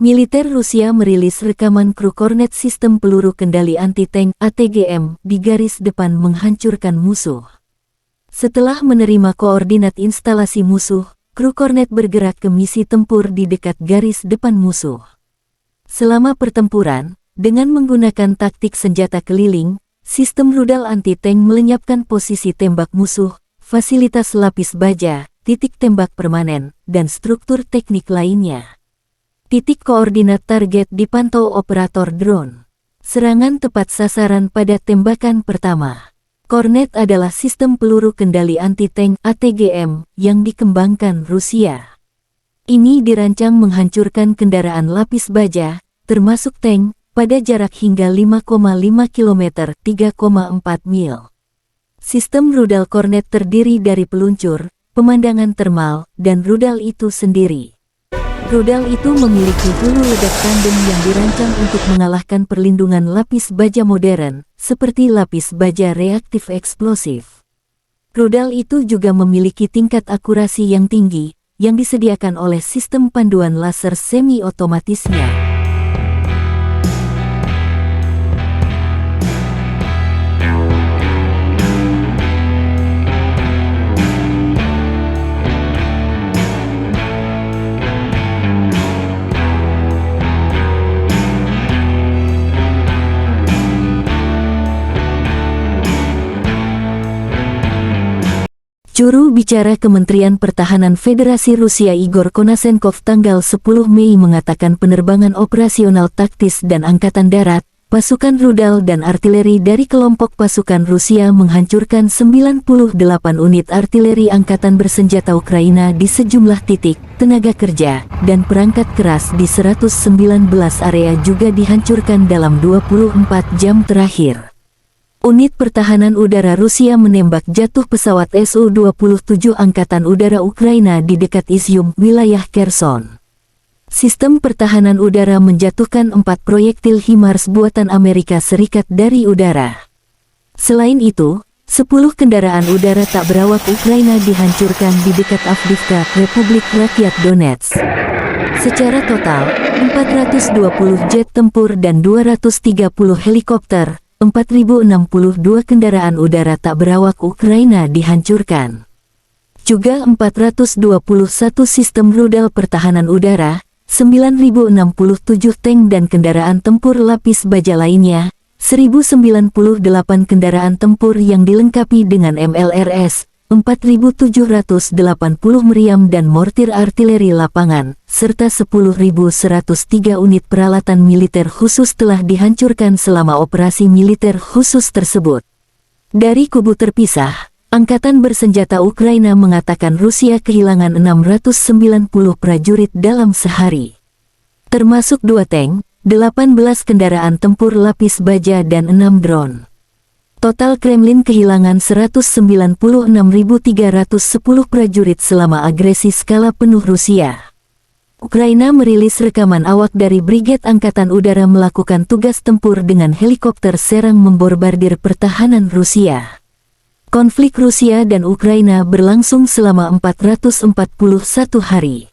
Militer Rusia merilis rekaman kru kornet sistem peluru kendali anti-tank ATGM di garis depan menghancurkan musuh. Setelah menerima koordinat instalasi musuh, kru kornet bergerak ke misi tempur di dekat garis depan musuh. Selama pertempuran, dengan menggunakan taktik senjata keliling, sistem rudal anti-tank melenyapkan posisi tembak musuh, fasilitas lapis baja, titik tembak permanen, dan struktur teknik lainnya. Titik koordinat target dipantau operator drone. Serangan tepat sasaran pada tembakan pertama. Kornet adalah sistem peluru kendali anti-tank ATGM yang dikembangkan Rusia. Ini dirancang menghancurkan kendaraan lapis baja, termasuk tank, pada jarak hingga 5,5 km (3,4 mil). Sistem rudal kornet terdiri dari peluncur, pemandangan termal, dan rudal itu sendiri. Rudal itu memiliki hulu ledak tandem yang dirancang untuk mengalahkan perlindungan lapis baja modern, seperti lapis baja reaktif eksplosif. Rudal itu juga memiliki tingkat akurasi yang tinggi, yang disediakan oleh sistem panduan laser semi-otomatisnya. Juru bicara Kementerian Pertahanan Federasi Rusia Igor Konasenkov tanggal 10 Mei mengatakan penerbangan operasional taktis dan angkatan darat, pasukan rudal dan artileri dari kelompok pasukan Rusia menghancurkan 98 unit artileri angkatan bersenjata Ukraina di sejumlah titik, tenaga kerja, dan perangkat keras di 119 area juga dihancurkan dalam 24 jam terakhir. Unit pertahanan udara Rusia menembak jatuh pesawat Su-27 Angkatan Udara Ukraina di dekat Izium, wilayah Kherson. Sistem pertahanan udara menjatuhkan 4 proyektil HIMARS buatan Amerika Serikat dari udara. Selain itu, 10 kendaraan udara tak berawak Ukraina dihancurkan di dekat Avdiivka, Republik Rakyat Donetsk. Secara total, 420 jet tempur dan 230 helikopter, 4.062 kendaraan udara tak berawak Ukraina dihancurkan. Juga 421 sistem rudal pertahanan udara, 9.067 tank dan kendaraan tempur lapis baja lainnya, 1.098 kendaraan tempur yang dilengkapi dengan MLRS, 4.780 meriam dan mortir artileri lapangan, serta 10.103 unit peralatan militer khusus telah dihancurkan selama operasi militer khusus tersebut. Dari kubu terpisah, Angkatan Bersenjata Ukraina mengatakan Rusia kehilangan 690 prajurit dalam sehari. Termasuk 2 tank, 18 kendaraan tempur lapis baja dan 6 drone. Total Kremlin kehilangan 196.310 prajurit selama agresi skala penuh Rusia. Ukraina merilis rekaman awak dari Brigade Angkatan Udara melakukan tugas tempur dengan helikopter serang memborbardir pertahanan Rusia. Konflik Rusia dan Ukraina berlangsung selama 441 hari.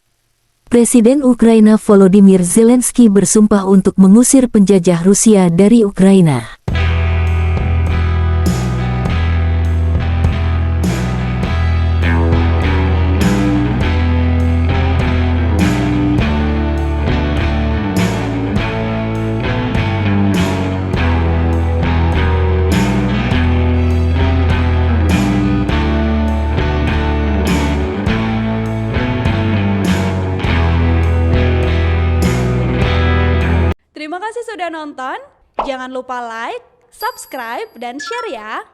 Presiden Ukraina Volodymyr Zelensky bersumpah untuk mengusir penjajah Rusia dari Ukraina. Terima kasih sudah nonton, jangan lupa like, subscribe, dan share ya!